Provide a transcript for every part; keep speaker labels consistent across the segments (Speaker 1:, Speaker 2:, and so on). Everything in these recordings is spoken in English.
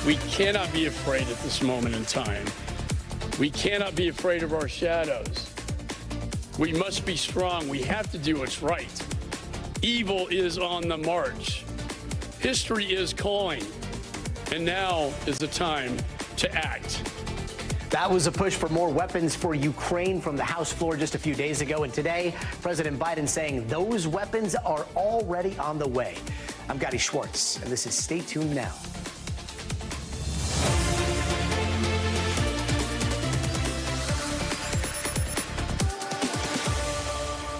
Speaker 1: We cannot be afraid at this moment in time. We cannot be afraid of our shadows. We must be strong. We have to do what's right. Evil is on the march. History is calling. And now is the time to act.
Speaker 2: That was a push for more weapons for Ukraine from the House floor just a few days ago. And today, President Biden saying those weapons are already on the way. I'm Gadi Schwartz, and this is Stay Tuned Now.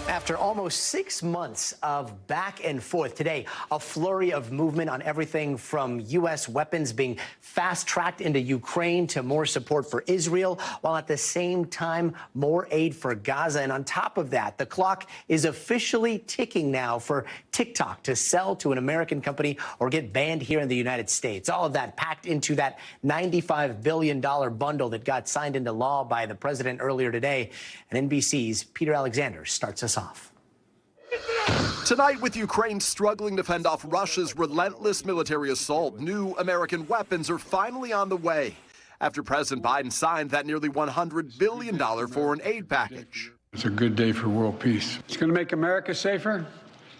Speaker 2: After almost 6 months of back and forth, today, a flurry of movement on everything from U.S. weapons being fast-tracked into Ukraine to more support for Israel, while at the same time, more aid for Gaza. And on top of that, the clock is officially ticking now for TikTok to sell to an American company or get banned here in the United States. All of that packed into that $95 billion bundle that got signed into law by the president earlier today. And NBC's Peter Alexander starts us off.
Speaker 3: Tonight, with Ukraine struggling to fend off Russia's relentless military assault, new American weapons are finally on the way after President Biden signed that nearly $100 billion foreign aid package.
Speaker 4: It's a good day for world peace. It's going to make America safer.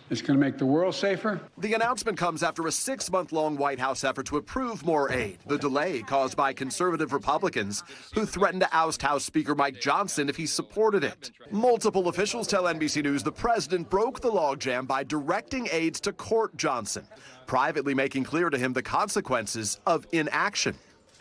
Speaker 4: It's going to make the world safer.
Speaker 3: The announcement comes after a 6-month-long White House effort to approve more aid. The delay caused by conservative Republicans who threatened to oust House Speaker Mike Johnson if he supported it. Multiple officials tell NBC News the president broke the logjam by directing aides to court Johnson, privately making clear to him the consequences of inaction.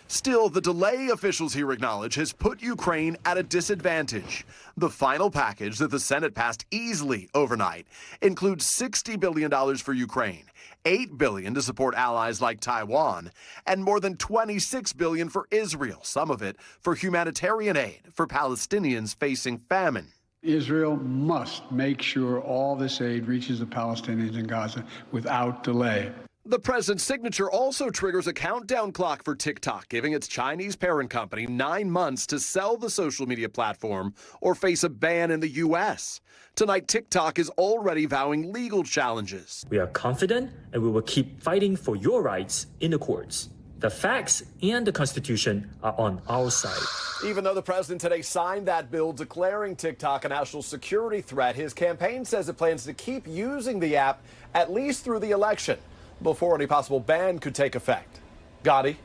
Speaker 3: Still, the delay, officials here acknowledge, has put Ukraine at a disadvantage. The final package that the Senate passed easily overnight includes $60 billion for Ukraine, $8 billion to support allies like Taiwan, and more than $26 billion for Israel, some of it for humanitarian aid for Palestinians facing famine.
Speaker 4: Israel must make sure all this aid reaches the Palestinians in Gaza without delay.
Speaker 3: The president's signature also triggers a countdown clock for TikTok, giving its Chinese parent company 9 months to sell the social media platform or face a ban in the U.S. Tonight, TikTok is already vowing legal challenges.
Speaker 5: We are confident and we will keep fighting for your rights in the courts. The facts and the Constitution are on our side.
Speaker 3: Even though the president today signed that bill declaring TikTok a national security threat, his campaign says it plans to keep using the app at least through the election, before any possible ban could take effect. Gadi?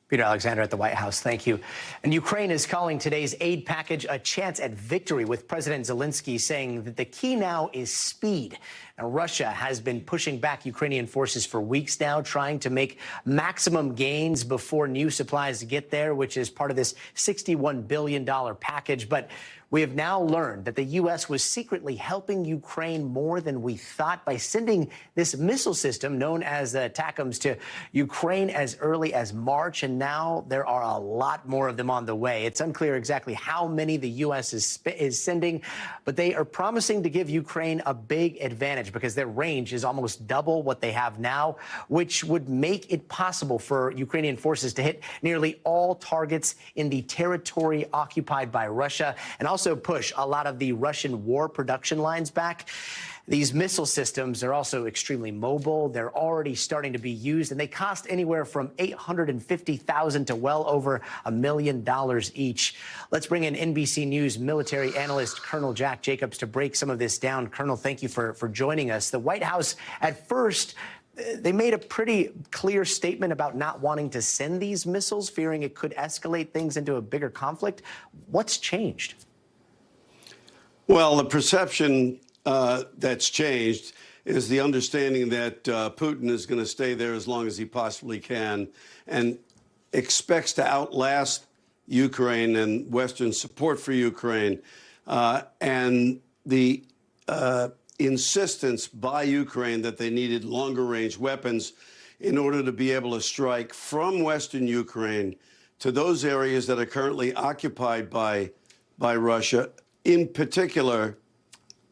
Speaker 2: Peter Alexander at the White House, thank you. And Ukraine is calling today's aid package a chance at victory, with President Zelensky saying that the key now is speed. And Russia has been pushing back Ukrainian forces for weeks now, trying to make maximum gains before new supplies get there, which is part of this $61 billion package. But we have now learned that the U.S. was secretly helping Ukraine more than we thought by sending this missile system known as the ATACMS to Ukraine as early as March. And now there are a lot more of them on the way. It's unclear exactly how many the U.S. is sending, but they are promising to give Ukraine a big advantage because their range is almost double what they have now, which would make it possible for Ukrainian forces to hit nearly all targets in the territory occupied by Russia, and also push a lot of the Russian war production lines back. These missile systems are also extremely mobile. They're already starting to be used, and they cost anywhere from $850,000 to well over $1 million each. Let's bring in NBC News military analyst Colonel Jack Jacobs to break some of this down. Colonel, thank you for joining us. The White House, at first, they made a pretty clear statement about not wanting to send these missiles, fearing it could escalate things into a bigger conflict. What's changed?
Speaker 6: Well, the perception that's changed is the understanding that Putin is going to stay there as long as he possibly can and expects to outlast Ukraine and Western support for Ukraine. And the insistence by Ukraine that they needed longer-range weapons in order to be able to strike from Western Ukraine to those areas that are currently occupied by Russia, in particular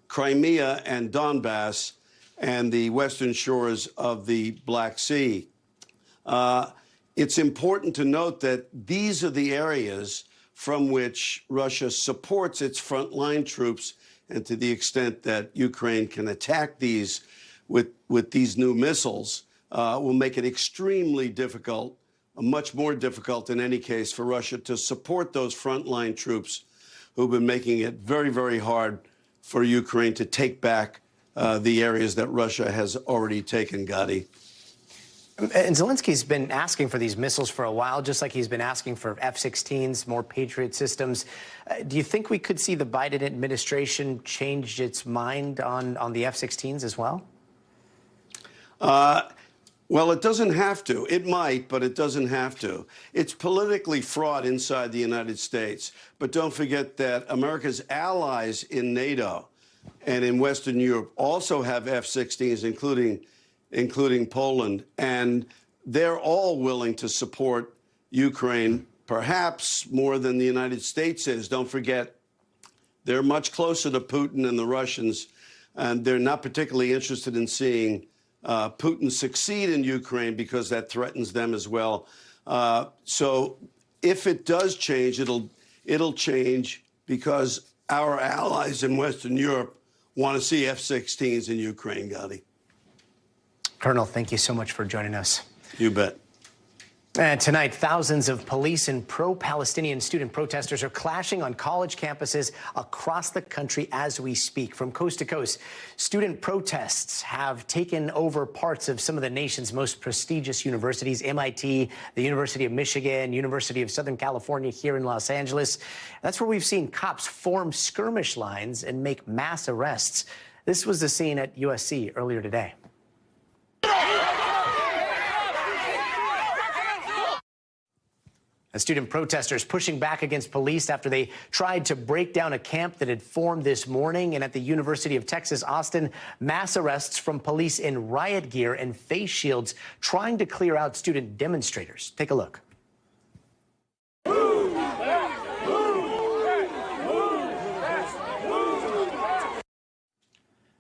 Speaker 6: Crimea and Donbass and the western shores of the Black Sea. It's important to note that these are the areas from which Russia supports its frontline troops, and to the extent that Ukraine can attack these with these new missiles, will make it extremely difficult much more difficult in any case for Russia to support those frontline troops who've been making it very, very hard for Ukraine to take back the areas that Russia has already taken, Gadi.
Speaker 2: And Zelensky's been asking for these missiles for a while, just like he's been asking for F-16s, more Patriot systems. Do you think we could see the Biden administration change its mind on the F-16s as well?
Speaker 6: Well, it doesn't have to. It might, but it doesn't have to. It's politically fraught inside the United States. But don't forget that America's allies in NATO and in Western Europe also have F-16s, including Poland, and they're all willing to support Ukraine, perhaps more than the United States is. Don't forget, they're much closer to Putin and the Russians, and they're not particularly interested in seeing Putin succeed in Ukraine because that threatens them as well. So if it does change, it'll change because our allies in Western Europe want to see F-16s in Ukraine, Gadi.
Speaker 2: Colonel, thank you so much for joining us.
Speaker 6: You bet.
Speaker 2: And tonight, thousands of police and pro-Palestinian student protesters are clashing on college campuses across the country as we speak. From coast to coast, student protests have taken over parts of some of the nation's most prestigious universities, MIT, the University of Michigan, University of Southern California here in Los Angeles. That's where we've seen cops form skirmish lines and make mass arrests. This was the scene at USC earlier today. Student protesters pushing back against police after they tried to break down a camp that had formed this morning. And at the University of Texas, Austin, mass arrests from police in riot gear and face shields trying to clear out student demonstrators. Take a look.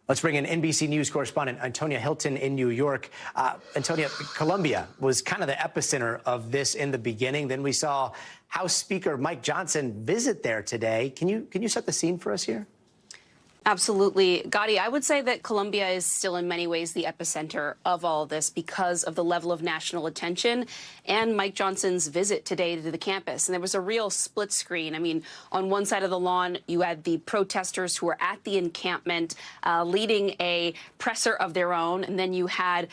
Speaker 2: Let's bring in NBC News correspondent Antonia Hilton in New York. Antonia, Columbia was kind of the epicenter of this in the beginning. Then we saw House Speaker Mike Johnson visit there today. Can you set the scene for us here?
Speaker 7: Absolutely. Gadi, I would say that Columbia is still in many ways the epicenter of all of this because of the level of national attention and Mike Johnson's visit today to the campus. And there was a real split screen. I mean, on one side of the lawn, you had the protesters who were at the encampment leading a presser of their own. And then you had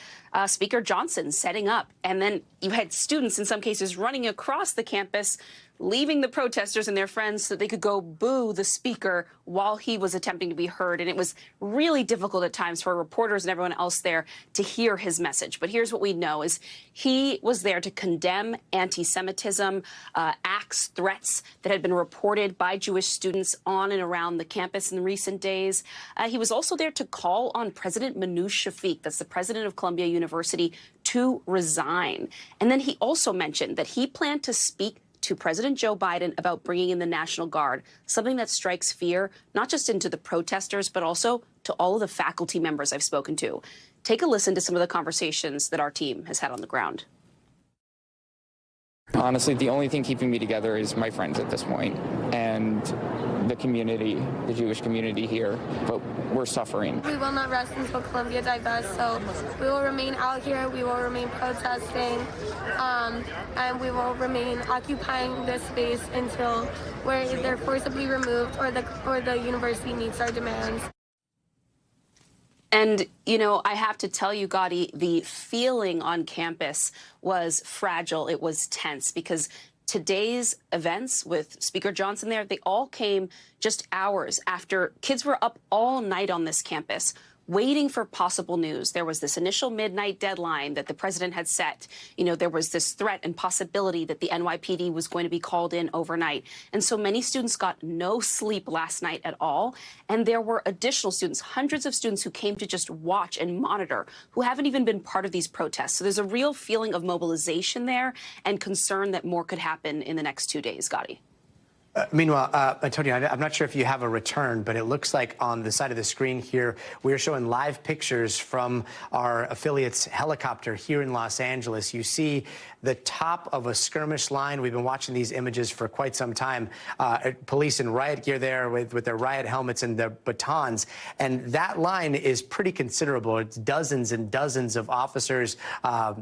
Speaker 7: Speaker Johnson setting up. And then you had students, in some cases, running across the campus, leaving the protesters and their friends so that they could go boo the speaker while he was attempting to be heard. And it was really difficult at times for reporters and everyone else there to hear his message. But here's what we know is he was there to condemn anti-Semitism, acts, threats that had been reported by Jewish students on and around the campus in recent days. He was also there to call on President Manoush Shafiq, that's the president of Columbia University, to resign. And then he also mentioned that he planned to speak to President Joe Biden about bringing in the National Guard, something that strikes fear, not just into the protesters, but also to all of the faculty members I've spoken to. Take a listen to some of the conversations that our team has had on the ground.
Speaker 8: Honestly, the only thing keeping me together is my friends at this point and the community, the Jewish community here, but we're suffering.
Speaker 9: We will not rest until Columbia divests, so we will remain out here, we will remain protesting, and we will remain occupying this space until we're either forcibly removed or the university meets our demands.
Speaker 7: And, you know, I have to tell you, Gadi, the feeling on campus was fragile. It was tense because today's events with Speaker Johnson there, they all came just hours after kids were up all night on this campus waiting for possible news. There was this initial midnight deadline that the president had set. You know, there was this threat and possibility that the NYPD was going to be called in overnight. And so many students got no sleep last night at all. And there were additional students, hundreds of students who came to just watch and monitor, who haven't even been part of these protests. So there's a real feeling of mobilization there and concern that more could happen in the next 2 days, Gadi.
Speaker 2: Meanwhile, Antonio, I'm not sure if you have a return, but it looks like on the side of the screen here, we are showing live pictures from our affiliate's helicopter here in Los Angeles. You see the top of a skirmish line. We've been watching these images for quite some time. Police in riot gear there with their riot helmets and their batons. And that line is pretty considerable. It's dozens and dozens of officers,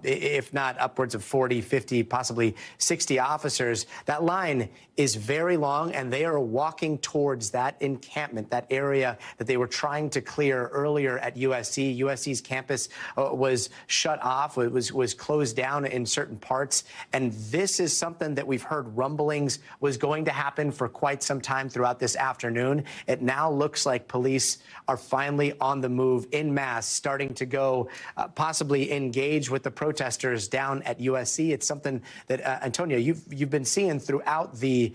Speaker 2: if not upwards of 40, 50, possibly 60 officers. That line is very long, and they are walking towards that encampment, that area that they were trying to clear earlier at USC. USC's campus was shut off. It was closed down in certain parts. And this is something that we've heard rumblings was going to happen for quite some time throughout this afternoon. It now looks like police are finally on the move en masse, starting to go possibly engage with the protesters down at USC. It's something that, Antonio, you've been seeing throughout the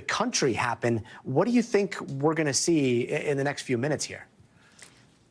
Speaker 2: country happen. What do you think we're going to see in the next few minutes here?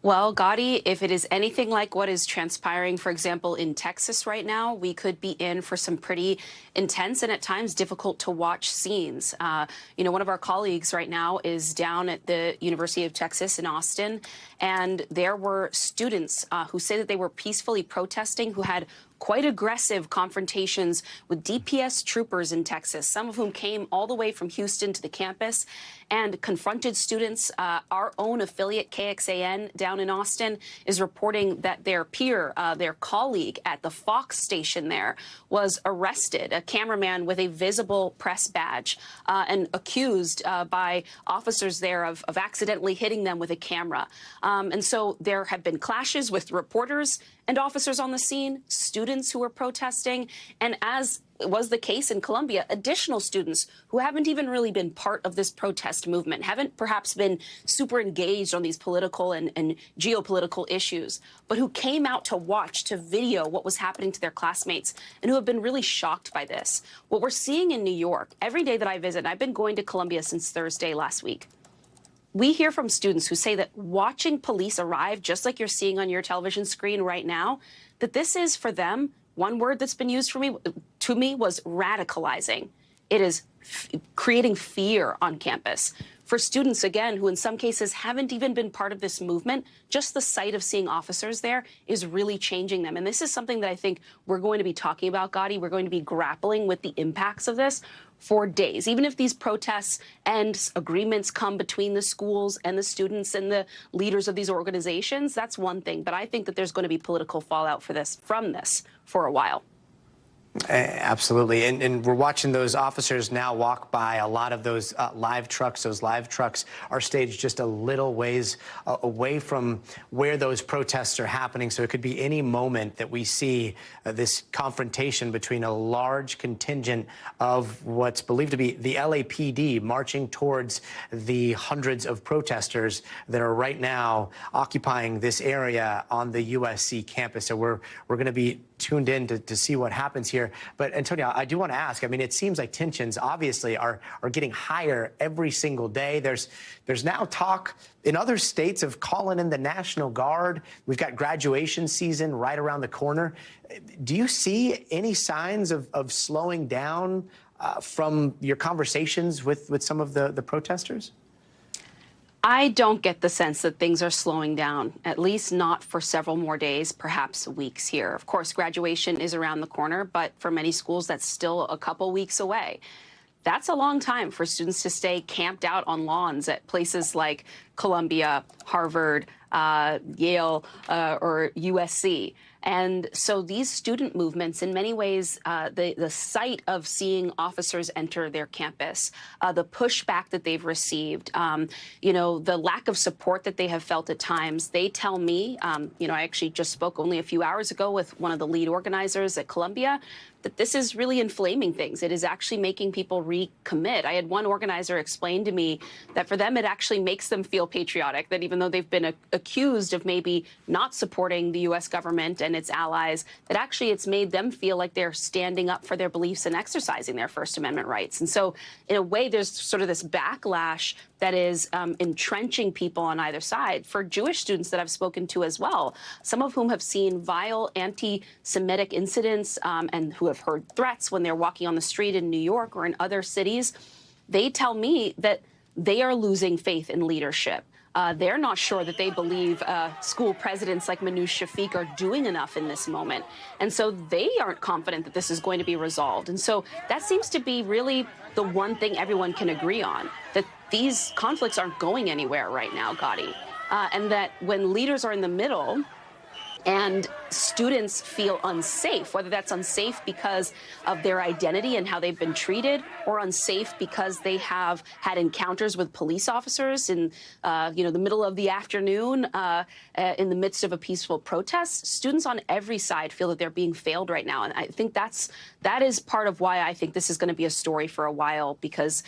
Speaker 7: Well, Gadi, if it is anything like what is transpiring, for example, in Texas right now, we could be in for some pretty intense and at times difficult to watch scenes. One of our colleagues right now is down at the University of Texas in Austin, and there were students who say that they were peacefully protesting, who had quite aggressive confrontations with DPS troopers in Texas, some of whom came all the way from Houston to the campus and confronted students. Our own affiliate, KXAN, down in Austin, is reporting that their peer, their colleague at the Fox station there, was arrested, a cameraman with a visible press badge, and accused by officers there of accidentally hitting them with a camera. And so there have been clashes with reporters and officers on the scene, students who were protesting, and as was the case in Colombia, additional students who haven't even really been part of this protest movement, haven't perhaps been super engaged on these political and geopolitical issues, but who came out to watch, to video what was happening to their classmates, and who have been really shocked by this. What we're seeing in New York, every day that I visit, and I've been going to Colombia since Thursday last week, we hear from students who say that watching police arrive, just like you're seeing on your television screen right now, that this is for them, one word that's been used to me was radicalizing. It is creating fear on campus. For students, again, who in some cases haven't even been part of this movement, just the sight of seeing officers there is really changing them. And this is something that I think we're going to be talking about, Gadi. We're going to be grappling with the impacts of this for days. Even if these protests and agreements come between the schools and the students and the leaders of these organizations, that's one thing. But I think that there's going to be political fallout from this for a while.
Speaker 2: Absolutely. And we're watching those officers now walk by a lot of those live trucks. Those live trucks are staged just a little ways away from where those protests are happening. So it could be any moment that we see this confrontation between a large contingent of what's believed to be the LAPD marching towards the hundreds of protesters that are right now occupying this area on the USC campus. So we're going to be tuned in to see what happens here. But Antonio, I do want to ask, I mean, it seems like tensions obviously are getting higher every single day. There's now talk in other states of calling in the National Guard. We've got graduation season right around the corner. Do you see any signs of slowing down from your conversations with some of the protesters?
Speaker 7: I don't get the sense that things are slowing down, at least not for several more days, perhaps weeks here. Of course, graduation is around the corner, but for many schools, that's still a couple weeks away. That's a long time for students to stay camped out on lawns at places like Columbia, Harvard, Yale, or USC. And so these student movements, in many ways, the sight of seeing officers enter their campus, the pushback that they've received, the lack of support that they have felt at times, they tell me, I actually just spoke only a few hours ago with one of the lead organizers at Columbia, that this is really inflaming things. It is actually making people recommit. I had one organizer explain to me that for them, it actually makes them feel patriotic, that even though they've been accused of maybe not supporting the U.S. government and its allies, that actually it's made them feel like they're standing up for their beliefs and exercising their First Amendment rights. And so in a way, there's sort of this backlash that is entrenching people on either side. For Jewish students that I've spoken to as well, some of whom have seen vile anti-Semitic incidents and who have heard threats when they're walking on the street in New York or in other cities, they tell me that they are losing faith in leadership. They're not sure that they believe school presidents like Manoush Shafiq are doing enough in this moment. And so they aren't confident that this is going to be resolved. And so that seems to be really the one thing everyone can agree on, that these conflicts aren't going anywhere right now, Gadi. And that when leaders are in the middle and students feel unsafe, whether that's unsafe because of their identity and how they've been treated, or unsafe because they have had encounters with police officers in the middle of the afternoon in the midst of a peaceful protest, students on every side feel that they're being failed right now. And I think that is part of why I think this is going to be a story for a while, because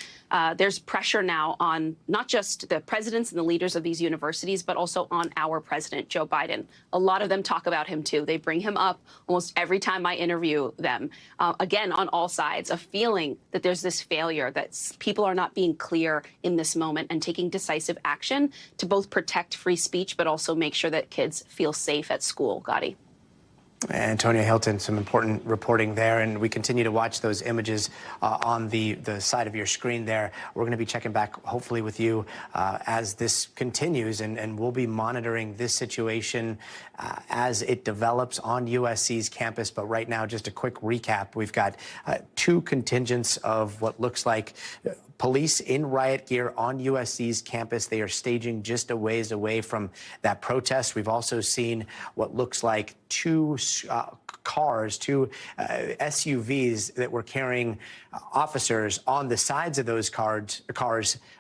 Speaker 7: there's pressure now on not just the presidents and the leaders of these universities, but also on our president, Joe Biden. A lot of them talk about him, too. They bring him up almost every time I interview them. Again, on all sides, a feeling that there's this failure, that people are not being clear in this moment and taking decisive action to both protect free speech, but also make sure that kids feel safe at school. Gadi.
Speaker 2: Antonia Hilton, some important reporting there, and we continue to watch those images on the side of your screen there. We're going to be checking back, hopefully, with you as this continues, and we'll be monitoring this situation as it develops on USC's campus. But right now, just a quick recap. We've got two contingents of what looks like police in riot gear on USC's campus. They are staging just a ways away from that protest. We've also seen what looks like two SUVs that were carrying officers on the sides of those cars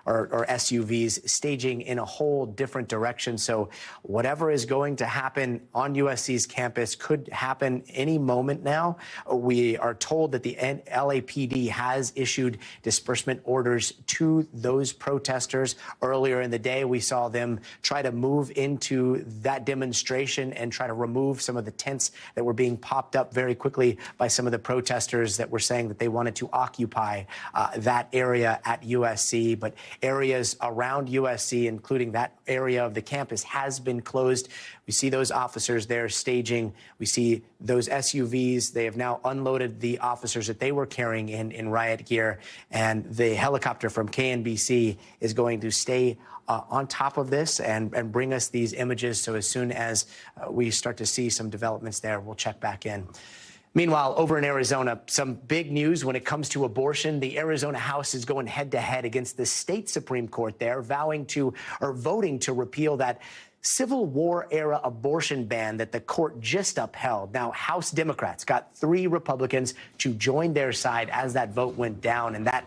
Speaker 2: or SUVs, staging in a whole different direction. So whatever is going to happen on USC's campus could happen any moment now. We are told that the LAPD has issued disbursement orders to those protesters. Earlier in the day, we saw them try to move into that demonstration and try to remove some of the tents that were being popped up very quickly by some of the protesters that were saying that they wanted to occupy that area at USC. But areas around USC, including that area of the campus, has been closed. We see those officers there staging. We see those SUVs. They have now unloaded the officers that they were carrying in riot gear. And the helicopter from KNBC is going to stay on top of this and bring us these images. So as soon as we start to see some developments there, we'll check back in. Meanwhile, over in Arizona, some big news when it comes to abortion. The Arizona House is going head-to-head against the state Supreme Court there, voting to repeal that Civil War-era abortion ban that the court just upheld. Now, House Democrats got 3 Republicans to join their side as that vote went down, and that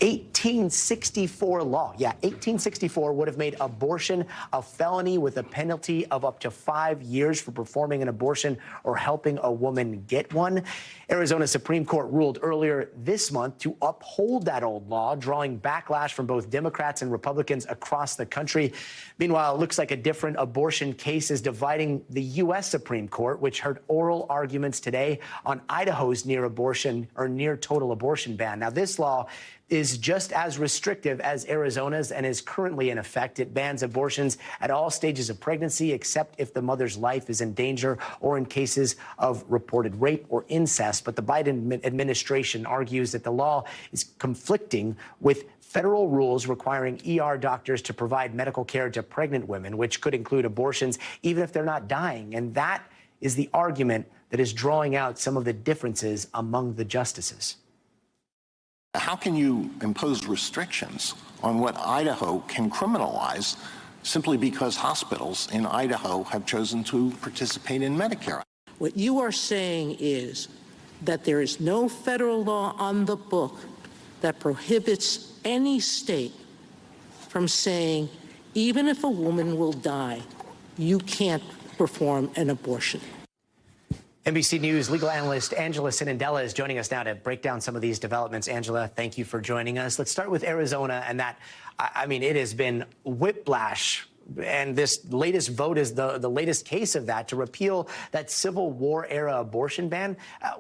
Speaker 2: 1864 law, 1864 would have made abortion a felony with a penalty of up to 5 years for performing an abortion or helping a woman get one. Arizona Supreme Court ruled earlier this month to uphold that old law, drawing backlash from both Democrats and Republicans across the country. Meanwhile, it looks like a different abortion case is dividing the U.S. Supreme Court, which heard oral arguments today on Idaho's near total abortion ban. Now, this law is just as restrictive as Arizona's and is currently in effect. It bans abortions at all stages of pregnancy, except if the mother's life is in danger or in cases of reported rape or incest. But the Biden administration argues that the law is conflicting with federal rules requiring ER doctors to provide medical care to pregnant women, which could include abortions even if they're not dying. And that is the argument that is drawing out some of the differences among the justices.
Speaker 10: How can you impose restrictions on what Idaho can criminalize simply because hospitals in Idaho have chosen to participate in Medicare?
Speaker 11: What you are saying is that there is no federal law on the book that prohibits any state from saying, even if a woman will die, you can't perform an abortion.
Speaker 2: NBC News legal analyst Angela Sinandela is joining us now to break down some of these developments. Angela, thank you for joining us. Let's start with Arizona, and that, I mean, it has been whiplash. And this latest vote is the latest case of that, to repeal that Civil War-era abortion ban.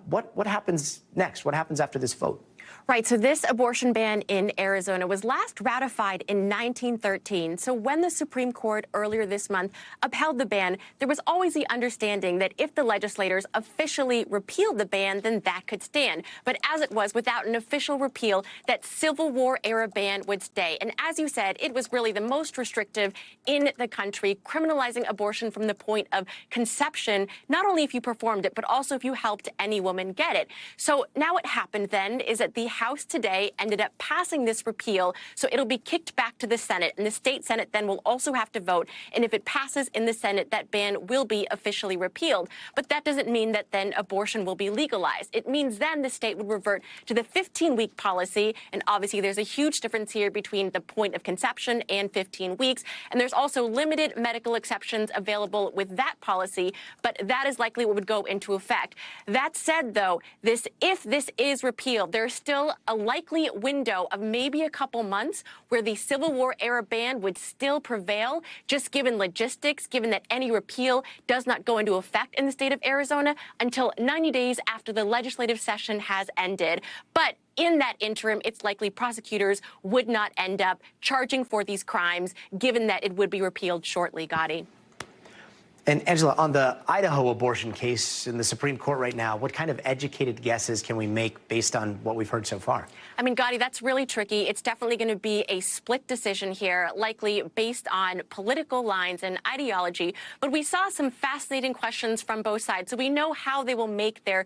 Speaker 2: What happens next? What happens after this vote?
Speaker 12: Right, so this abortion ban in Arizona was last ratified in 1913. So when the Supreme Court earlier this month upheld the ban, there was always the understanding that if the legislators officially repealed the ban, then that could stand. But as it was, without an official repeal, that Civil War era ban would stay. And as you said, it was really the most restrictive in the country, criminalizing abortion from the point of conception, not only if you performed it, but also if you helped any woman get it. So now what happened then is that the House today ended up passing this repeal, so it'll be kicked back to the Senate, and the state Senate then will also have to vote, and if it passes in the Senate, that ban will be officially repealed. But that doesn't mean that then abortion will be legalized. It means then the state would revert to the 15-week policy, and obviously there's a huge difference here between the point of conception and 15 weeks, and there's also limited medical exceptions available with that policy, but that is likely what would go into effect. That said, though, if this is repealed, there's still a likely window of maybe a couple months where the Civil War era ban would still prevail, just given logistics, given that any repeal does not go into effect in the state of Arizona until 90 days after the legislative session has ended. But in that interim, it's likely prosecutors would not end up charging for these crimes, given that it would be repealed shortly, Gadi.
Speaker 2: And Angela, on the Idaho abortion case in the Supreme Court right now, what kind of educated guesses can we make based on what we've heard so far?
Speaker 12: I mean, Gadi, that's really tricky. It's definitely going to be a split decision here, likely based on political lines and ideology. But we saw some fascinating questions from both sides, so we know how they will make their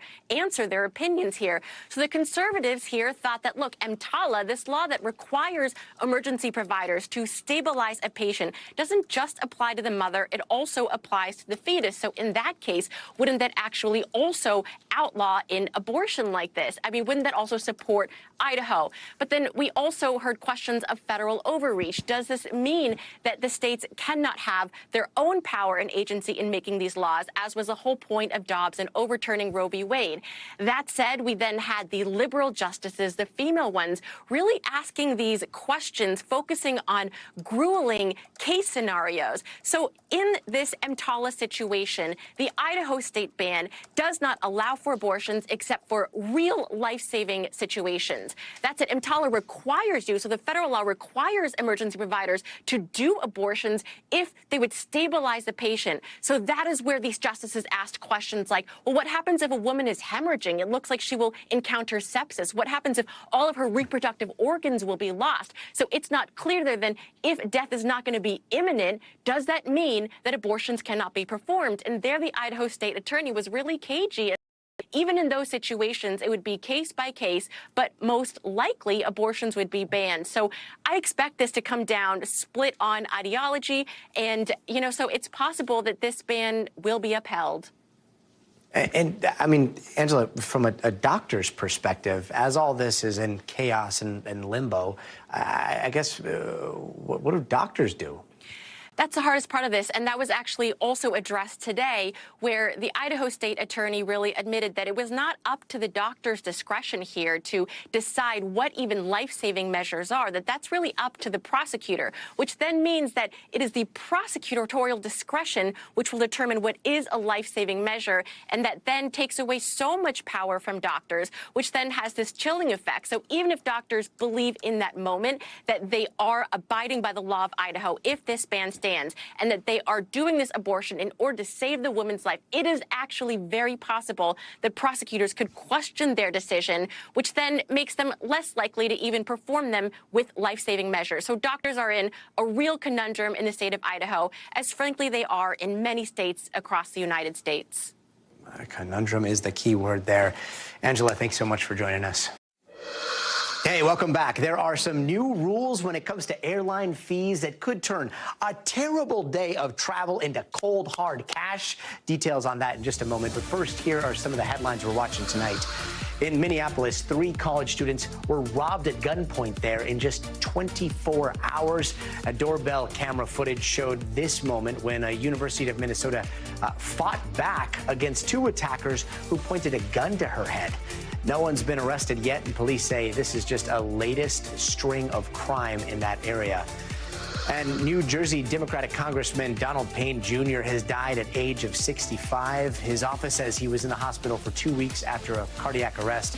Speaker 12: opinions here. So the conservatives here thought that, look, EMTALA, this law that requires emergency providers to stabilize a patient, doesn't just apply to the mother, it also applies to the fetus. So in that case, wouldn't that actually also outlaw an abortion like this? I mean, wouldn't that also support Idaho? But then we also heard questions of federal overreach. Does this mean that the states cannot have their own power and agency in making these laws, as was the whole point of Dobbs and overturning Roe v. Wade? That said, we then had the liberal justices, the female ones, really asking these questions, focusing on grueling case scenarios. So in this EMTALA situation, the Idaho state ban does not allow for abortions except for real life-saving situations. That's it. EMTALA requires you, so the federal law requires emergency providers to do abortions if they would stabilize the patient. So that is where these justices asked questions like, well, what happens if a woman is hemorrhaging? It looks like she will encounter sepsis. What happens if all of her reproductive organs will be lost? So it's not clear there then, if death is not going to be imminent, does that mean that abortions cannot be performed? And there the Idaho state attorney was really cagey. Even in those situations, it would be case by case, but most likely abortions would be banned. So I expect this to come down split on ideology. And, so it's possible that this ban will be upheld.
Speaker 2: And I mean, Angela, from a doctor's perspective, as all this is in chaos and limbo, I guess, what do doctors do?
Speaker 12: That's the hardest part of this, and that was actually also addressed today, where the Idaho state attorney really admitted that it was not up to the doctor's discretion here to decide what even life-saving measures are, that that's really up to the prosecutor, which then means that it is the prosecutorial discretion which will determine what is a life-saving measure, and that then takes away so much power from doctors, which then has this chilling effect. So even if doctors believe in that moment that they are abiding by the law of Idaho, if this ban stands, and that they are doing this abortion in order to save the woman's life, it is actually very possible that prosecutors could question their decision, which then makes them less likely to even perform them with life-saving measures. So doctors are in a real conundrum in the state of Idaho, as frankly they are in many states across the United States.
Speaker 2: Conundrum is the key word there. Angela, thanks so much for joining us. Hey, welcome back. There are some new rules when it comes to airline fees that could turn a terrible day of travel into cold, hard cash. Details on that in just a moment. But first, here are some of the headlines we're watching tonight. In Minneapolis, 3 college students were robbed at gunpoint there in just 24 hours. A doorbell camera footage showed this moment when a University of Minnesota fought back against 2 attackers who pointed a gun to her head. No one's been arrested yet, and police say this is just a latest string of crime in that area. And New Jersey Democratic Congressman Donald Payne Jr. has died at age of 65. His office says he was in the hospital for 2 weeks after a cardiac arrest.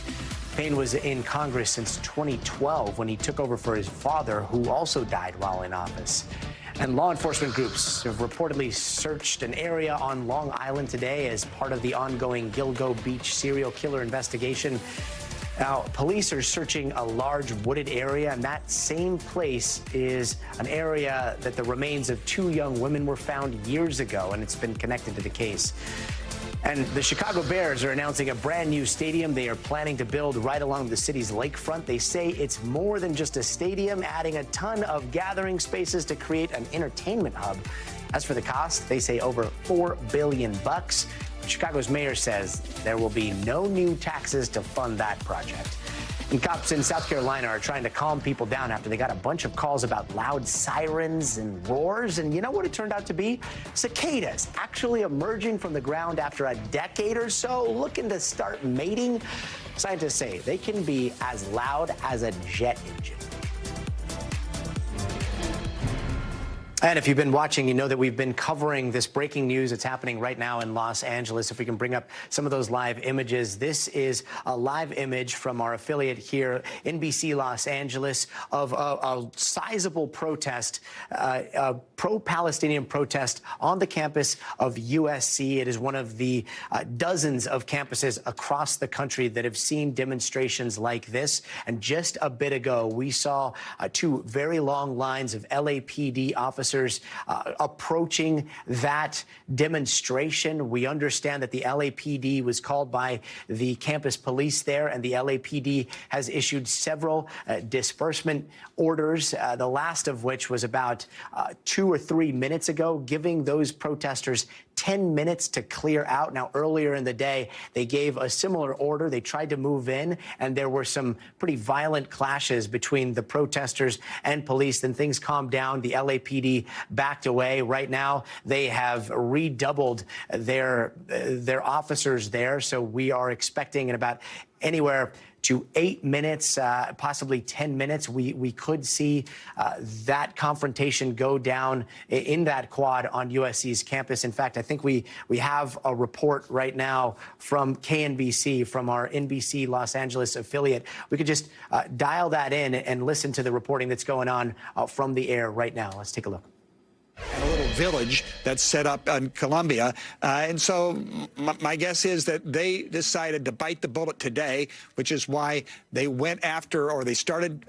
Speaker 2: Payne was in Congress since 2012 when he took over for his father, who also died while in office. And law enforcement groups have reportedly searched an area on Long Island today as part of the ongoing Gilgo Beach serial killer investigation. Now, police are searching a large wooded area, and that same place is an area that the remains of 2 young women were found years ago, and it's been connected to the case. And the Chicago Bears are announcing a brand new stadium they are planning to build right along the city's lakefront. They say it's more than just a stadium, adding a ton of gathering spaces to create an entertainment hub. As for the cost, they say over $4 billion. Chicago's mayor says there will be no new taxes to fund that project. And cops in South Carolina are trying to calm people down after they got a bunch of calls about loud sirens and roars. And you know what it turned out to be? Cicadas actually emerging from the ground after a decade or so, looking to start mating. Scientists say they can be as loud as a jet engine. And if you've been watching, you know that we've been covering this breaking news that's happening right now in Los Angeles. If we can bring up some of those live images. This is a live image from our affiliate here, NBC Los Angeles, of a sizable protest, a pro-Palestinian protest on the campus of USC. It is one of the dozens of campuses across the country that have seen demonstrations like this. And just a bit ago, we saw 2 very long lines of LAPD officers approaching that demonstration. We understand that the LAPD was called by the campus police there, and the LAPD has issued several disbursement orders, the last of which was about 2 or 3 minutes ago, giving those protesters 10 minutes to clear out. Now, earlier in the day, they gave a similar order. They tried to move in, and there were some pretty violent clashes between the protesters and police. Then things calmed down. The LAPD backed away. Right now, they have redoubled their officers there. So we are expecting in about anywhere to 8 minutes, possibly 10 minutes, we could see that confrontation go down in that quad on USC's campus. In fact, I think we have a report right now from KNBC, from our NBC Los Angeles affiliate. We could just dial that in and listen to the reporting that's going on from the air right now. Let's take a look.
Speaker 13: And a little village that's set up in Columbia. And so my guess is that they decided to bite the bullet today, which is why they went after, or they started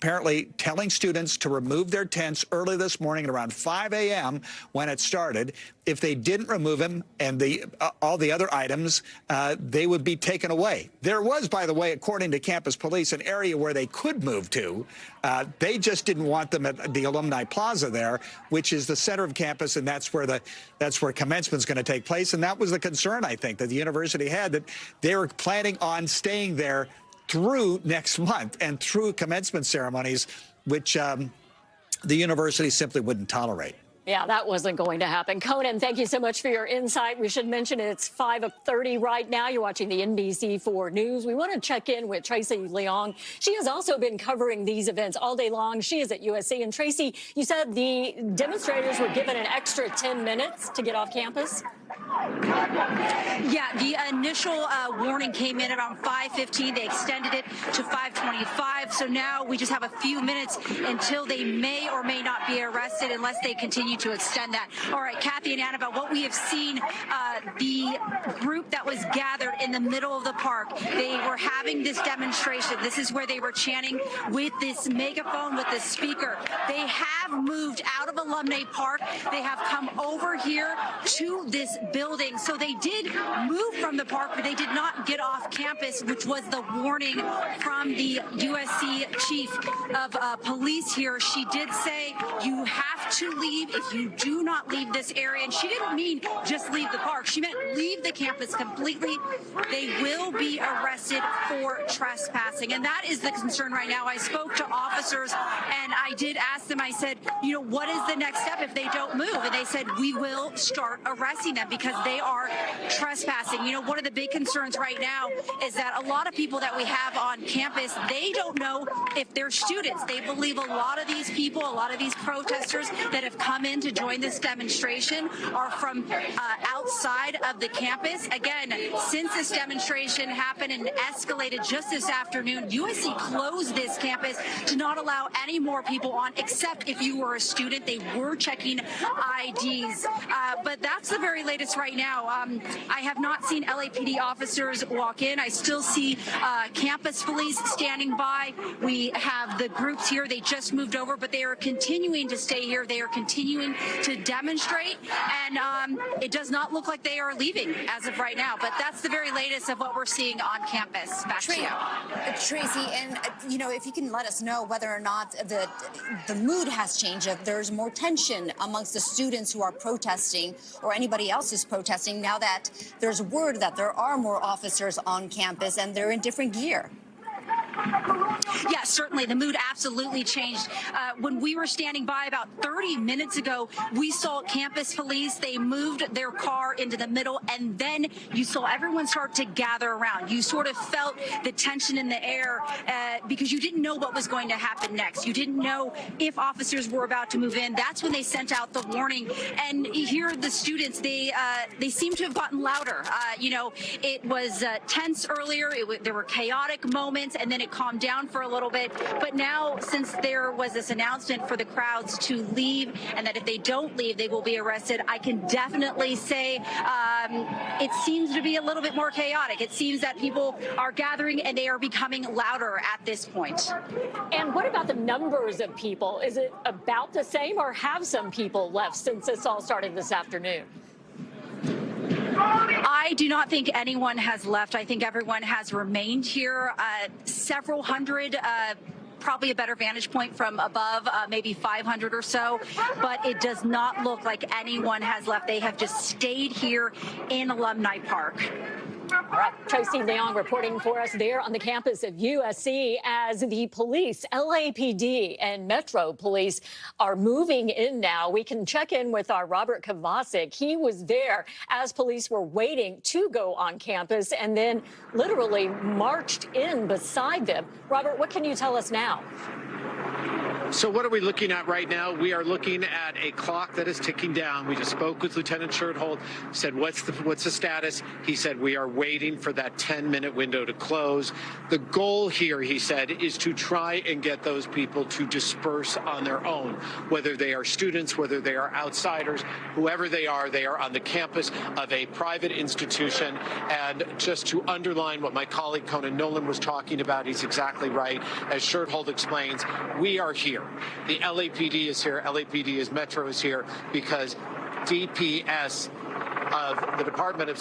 Speaker 13: apparently telling students to remove their tents early this morning at around 5 a.m. when it started. If they didn't remove them and all the other items, they would be taken away. There was, by the way, according to campus police, an area where they could move to. They just didn't want them at the Alumni Plaza there, which is the center of campus, and that's where commencement's going to take place. And that was the concern, I think, that the university had, that they were planning on staying there through next month and through commencement ceremonies, which the university simply wouldn't tolerate.
Speaker 14: Yeah, that wasn't going to happen. Conan, thank you so much for your insight. We should mention it's 5:30 right now. You're watching the NBC4 News. We want to check in with Tracy Leong. She has also been covering these events all day long. She is at USC. And Tracy, you said the demonstrators were given an extra 10 minutes to get off campus?
Speaker 15: Yeah, the initial warning came in around 5:15. They extended it to 5:25. So now we just have a few minutes until they may or may not be arrested unless they continue to extend that. All right, Kathy and Annabelle, what we have seen, the group that was gathered in the middle of the park, they were having this demonstration. This is where they were chanting with this megaphone, with this speaker. They have moved out of Alumni Park. They have come over here to this building. So they did move from the park, but they did not get off campus, which was the warning from the USC chief of police here. She did say you have to leave if if you do not leave this area, and she didn't mean just leave the park, she meant leave the campus completely, they will be arrested for trespassing. And that is the concern right now. I spoke to officers and I did ask them, I said, what is the next step if they don't move? And they said, we will start arresting them because they are trespassing. One of the big concerns right now is that a lot of people that we have on campus, they don't know if they're students. They believe a lot of these people, a lot of these protesters that have come in to join this demonstration are from outside of the campus. Again, since this demonstration happened and escalated just this afternoon, USC closed this campus to not allow any more people on, except if you were a student. They were checking IDs. But that's the very latest right now. I have not seen LAPD officers walk in. I still see campus police standing by. We have the groups here. They just moved over, but they are continuing to stay here. They are continuing to demonstrate, and it does not look like they are leaving as of right now. But that's the very latest of what we're seeing on campus. Back to you.
Speaker 16: Tracy, and if you can let us know whether or not the mood has changed, if there's more tension amongst the students who are protesting or anybody else who's protesting now that there's word that there are more officers on campus and they're in different gear.
Speaker 15: Yeah, certainly. The mood absolutely changed. When we were standing by about 30 minutes ago, we saw campus police. They moved their car into the middle, and then you saw everyone start to gather around. You sort of felt the tension in the air because you didn't know what was going to happen next. You didn't know if officers were about to move in. That's when they sent out the warning. And here the students, they seem to have gotten louder. It was tense earlier. There were chaotic moments, and then it calmed down for a little bit. But now, since there was this announcement for the crowds to leave and that if they don't leave, they will be arrested, I can definitely say it seems to be a little bit more chaotic. It seems that people are gathering and they are becoming louder at this point.
Speaker 14: And what about the numbers of people? Is it about the same, or have some people left since this all started this afternoon?
Speaker 15: I do not think anyone has left. I think everyone has remained here. Several hundred, probably a better vantage point from above, maybe 500 or so. But it does not look like anyone has left. They have just stayed here in Alumni Park.
Speaker 14: All right, Tracy Leong reporting for us there on the campus of USC as the police, LAPD and Metro Police are moving in now. We can check in with our Robert Kovacic. He was there as police were waiting to go on campus and then literally marched in beside them. Robert, what can you tell us now?
Speaker 17: So what are we looking at right now? We are looking at a clock that is ticking down. We just spoke with Lieutenant Schwartz, said, what's the status? He said, we are waiting for that 10-minute window to close. The goal here, he said, is to try and get those people to disperse on their own, whether they are students, whether they are outsiders, whoever they are on the campus of a private institution. And just to underline what my colleague Conan Nolan was talking about, he's exactly right. As Schwartz explains, we are here. The LAPD is here. LAPD is Metro is here because DPS of the Department of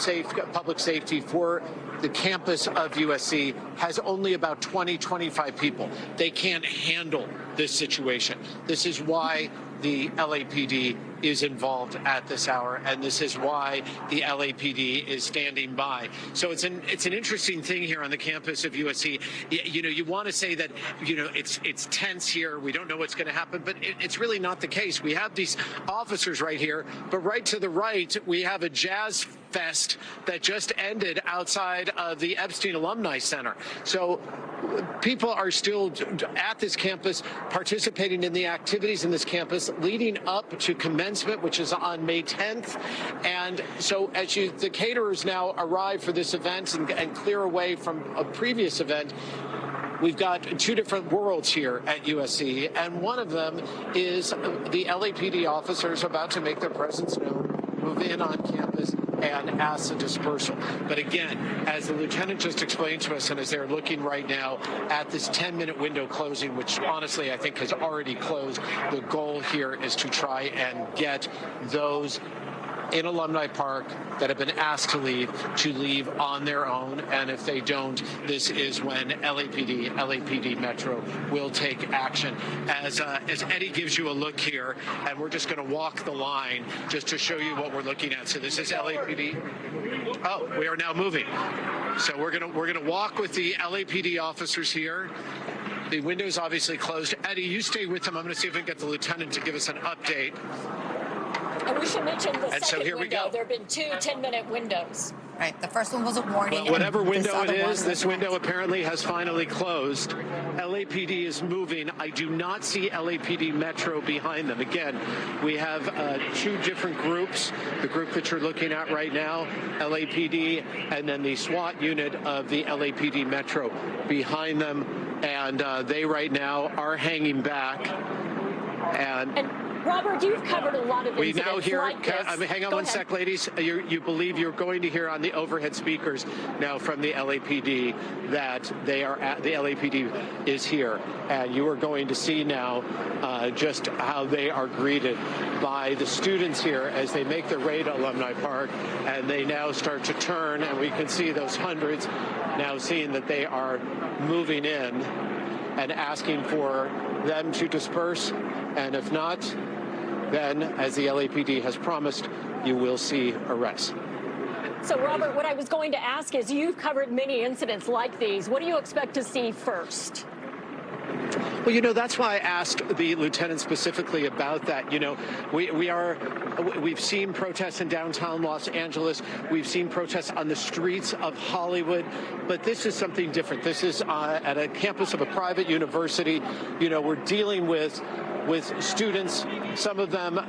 Speaker 17: Public Safety for the campus of USC has only about 25 people. They can't handle this situation. This is why the LAPD is involved at this hour, and this is why the LAPD is standing by. So it's an interesting thing here on the campus of USC. You want to say that it's tense here. We don't know what's going to happen, but it's really not the case. We have these officers right here, but right to the right we have a jazz fest that just ended outside of the Epstein Alumni Center. So people are still at this campus participating in the activities in this campus leading up to commencement, which is on May 10th. And so as the caterers now arrive for this event and clear away from a previous event, we've got two different worlds here at USC, and one of them is the LAPD officers about to make their presence known, move in on campus, and ask the dispersal. But again, as the lieutenant just explained to us, and as they're looking right now at this 10-minute window closing, which honestly I think has already closed, the goal here is to try and get those in Alumni Park that have been asked to leave on their own. And if they don't, this is when LAPD Metro will take action. As Eddie gives you a look here, and we're just going to walk the line just to show you what we're looking at. So this is LAPD. Oh, we are now moving. So we're gonna walk with the LAPD officers here. The window's obviously closed. Eddie, you stay with them. I'm going to see if we can get the lieutenant to give us an update.
Speaker 14: And we should mention the second
Speaker 17: so here we
Speaker 14: window.
Speaker 17: go.
Speaker 14: There have been 2 10-minute windows.
Speaker 16: Right. The first one was a warning.
Speaker 17: Well, whatever window it
Speaker 16: this
Speaker 17: is, this window apparently has finally closed. LAPD is moving. I do not see LAPD Metro behind them. Again, we have 2 different groups. The group that you're looking at right now, LAPD, and then the SWAT unit of the LAPD Metro behind them. And they right now are hanging back. And
Speaker 14: Robert, you've covered a lot of
Speaker 17: we
Speaker 14: incidents
Speaker 17: now hear,
Speaker 14: like this.
Speaker 17: hang on
Speaker 14: Go
Speaker 17: one
Speaker 14: ahead.
Speaker 17: sec, ladies. You believe you're going to hear on the overhead speakers now from the LAPD that they are the LAPD is here. And you are going to see now just how they are greeted by the students here as they make their way to Alumni Park. And they now start to turn, and we can see those hundreds now seeing that they are moving in and asking for them to disperse. And if not, then, as the LAPD has promised, you will see arrests.
Speaker 14: So, Robert, what I was going to ask is, you've covered many incidents like these. What do you expect to see first?
Speaker 17: Well, that's why I asked the lieutenant specifically about that. We've seen protests in downtown Los Angeles. We've seen protests on the streets of Hollywood. But this is something different. This is at a campus of a private university. We're dealing with students, some of them,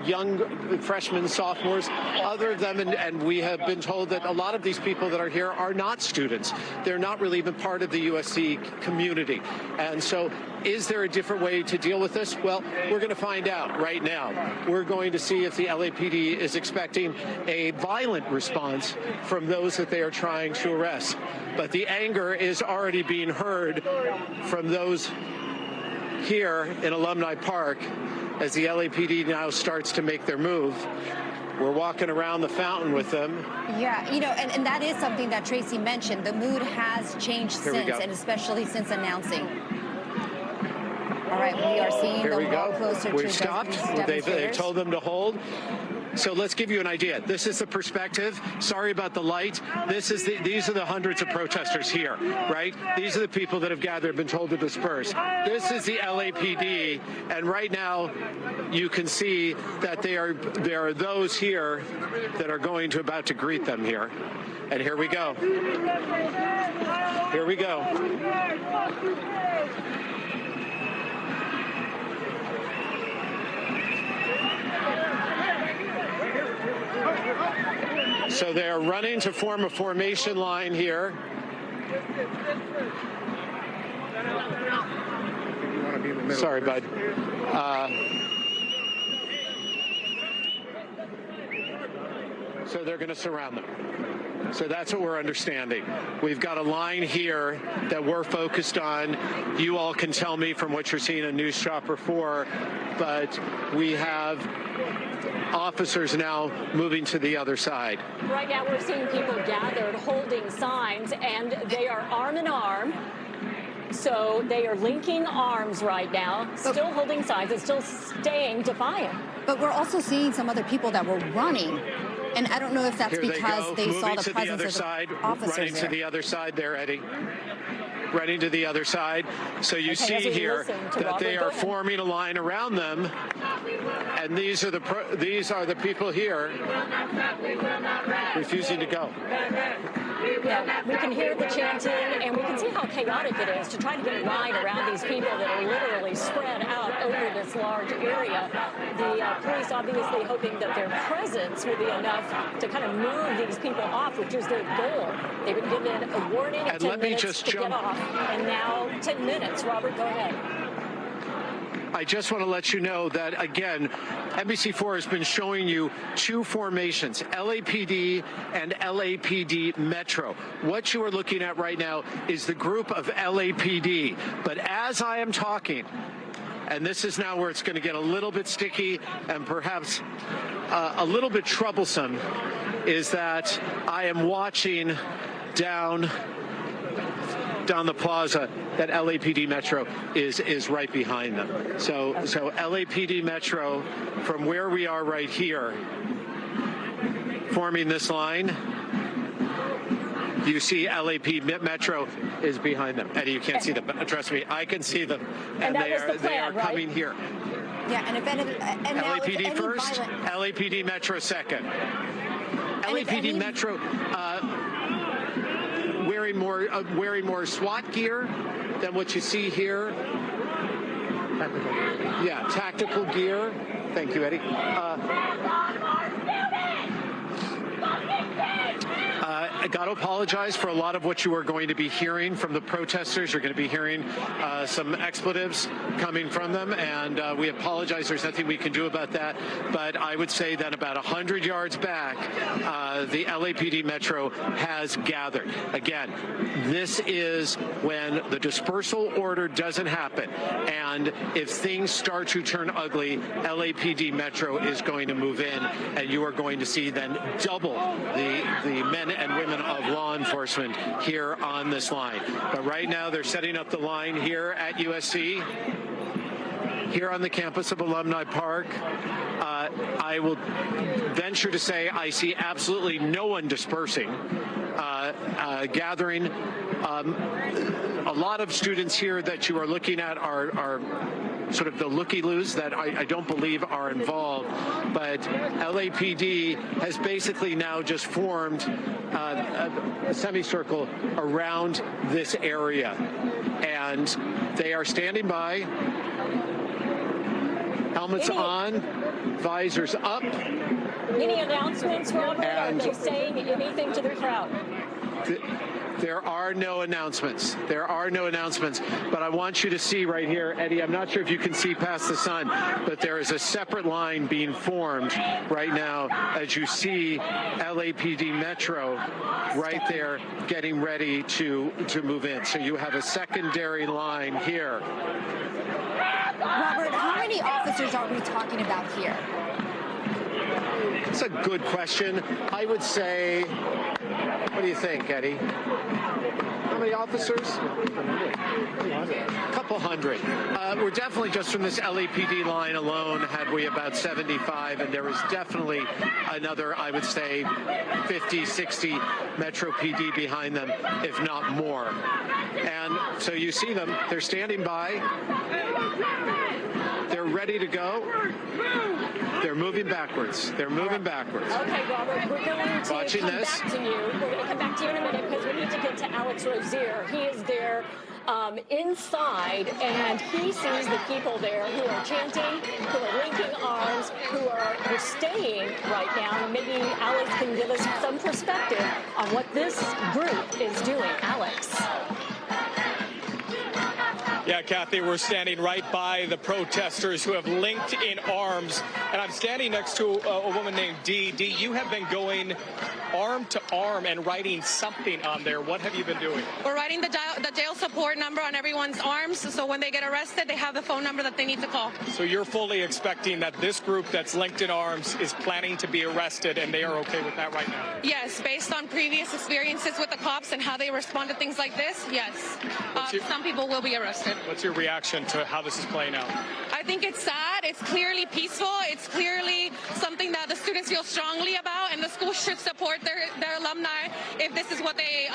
Speaker 17: young freshmen, sophomores, other of them, and we have been told that a lot of these people that are here are not students. They're not really even part of the USC community. And so is there a different way to deal with this? Well, we're going to find out right now. We're going to see if the LAPD is expecting a violent response from those that they are trying to arrest. But the anger is already being heard from those here in Alumni Park as the LAPD now starts to make their move. We're walking around the fountain with them.
Speaker 16: Yeah, and that is something that Tracy mentioned. The mood has changed since, and especially since announcing. All right, we are seeing them walk closer to
Speaker 17: We've stopped. They've told them to hold. So let's give you an idea. This is the perspective. Sorry about the light. These are the hundreds of protesters here, right? These are the people that have gathered, been told to disperse. This is the LAPD, and right now you can see that there are those here that are about to greet them here. And here we go. Here we go. So they are running to form a formation line here. Sorry, bud. So they're going to surround them. So that's what we're understanding. We've got a line here that we're focused on. You all can tell me from what you're seeing in News Shopper 4, but we have officers now moving to the other side.
Speaker 14: Right now we're seeing people gathered holding signs, and they are arm in arm. So they are linking arms right now, still holding signs and still staying defiant.
Speaker 16: But we're also seeing some other people that were running. And I don't know if that's because they saw the presence of the officers
Speaker 17: running to the other side there, Eddie. Running to the other side. So you see here that they are forming a line around them, and these are the people here refusing to go.
Speaker 14: Yeah, we can hear the chanting, and we can see how chaotic it is to try to get a line around these people that are literally spread out over this large area. The police obviously hoping that their presence will be enough to kind of move these people off, which is their goal. They've been given a warning of 10 minutes to get off, and now 10 minutes. Robert, go ahead.
Speaker 17: I just want to let you know that, again, NBC4 has been showing you 2 formations, LAPD and LAPD Metro. What you are looking at right now is the group of LAPD. But as I am talking, And this is now where it's going to get a little bit sticky and perhaps a little bit troublesome, is that I am watching down the plaza that LAPD Metro is right behind them. So LAPD Metro, from where we are right here, forming this line, you see LAPD Metro is behind them. Eddie, you can't see them, but trust me, I can see them, and they are coming here.
Speaker 16: Yeah, and
Speaker 17: LAPD first, LAPD Metro second. LAPD Metro wearing more SWAT gear than what you see here. Yeah, tactical gear. Thank you, Eddie. I got to apologize for a lot of what you are going to be hearing from the protesters. You're going to be hearing some expletives coming from them, and we apologize. There's nothing we can do about that. But I would say that about 100 yards back, the LAPD Metro has gathered. Again, this is when the dispersal order doesn't happen, and if things start to turn ugly, LAPD Metro is going to move in, and you are going to see then double the men and women of law enforcement here on this line. But right now they're setting up the line here at USC, here on the campus of Alumni Park. I will venture to say I see absolutely no one dispersing, gathering. A lot of students here that you are looking at are sort of the looky-loos that I don't believe are involved, but LAPD has basically now just formed a semicircle around this area, and they are standing by, helmets on, visors up.
Speaker 14: Any announcements, Robert? Are they saying anything to the crowd?
Speaker 17: There are no announcements. There are no announcements. But I want you to see right here, Eddie, I'm not sure if you can see past the sun, but there is a separate line being formed right now as you see LAPD Metro right there getting ready to move in. So you have a secondary line here.
Speaker 16: Robert, how many officers are we talking about here?
Speaker 17: It's a good question. I would say, what do you think, Eddie? How many officers? A couple hundred. We're definitely, just from this LAPD line alone, had we about 75, and there was definitely another, I would say, 50, 60 Metro PD behind them, if not more. And so you see them, they're standing by. They're ready to go. They're moving backwards. They're moving backwards.
Speaker 14: Okay, Robert, we're going to
Speaker 17: Watching
Speaker 14: come
Speaker 17: this.
Speaker 14: back to you. We're going to come back to you in a minute because we need to get to Alex Rozier. He is there inside, and he sees the people there who are chanting, who are linking arms, who are staying right now. Maybe Alex can give us some perspective on what this group is doing. Alex.
Speaker 18: Yeah, Kathy, we're standing right by the protesters who have linked in arms, and I'm standing next to a woman named Dee. Dee, you have been going arm to arm and writing something on there. What have you been doing?
Speaker 19: We're writing the jail support number on everyone's arms, so when they get arrested, they have the phone number that they need to call.
Speaker 18: So you're fully expecting that this group that's linked in arms is planning to be arrested, and they are okay with that right now?
Speaker 19: Yes, based on previous experiences with the cops and how they respond to things like this, yes. Some people will be arrested.
Speaker 18: What's your reaction to how this is playing out?
Speaker 19: I think it's sad. It's clearly peaceful. It's clearly something that the students feel strongly about, and the school should support their alumni if this is what they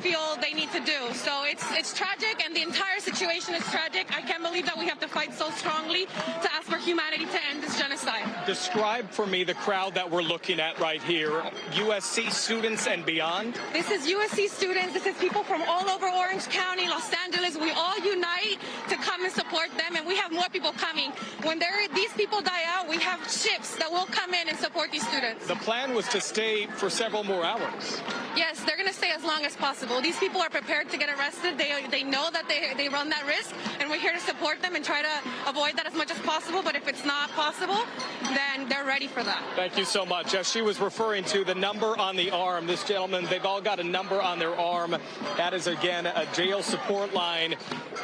Speaker 19: feel they need to do. So it's tragic, and the entire situation is tragic. I can't believe that we have to fight so strongly to ask for humanity to end this genocide.
Speaker 18: Describe for me the crowd that we're looking at right here. USC students and beyond?
Speaker 19: This is USC students. This is people from all over Orange County, Los Angeles. We all unite to come and support them, and we have more people coming. When these people die out, we have ships that will come in and support these students.
Speaker 18: The plan was to stay for several more hours.
Speaker 19: Yes, they're going to stay as long as possible. These people are prepared to get arrested. They know that they run that risk, and we're here to support them and try to avoid that as much as possible. But if it's not possible, then they're ready for that.
Speaker 18: Thank you so much. As she was referring to the number on the arm, this gentleman, they've all got a number on their arm. That is, again, a jail support Dateline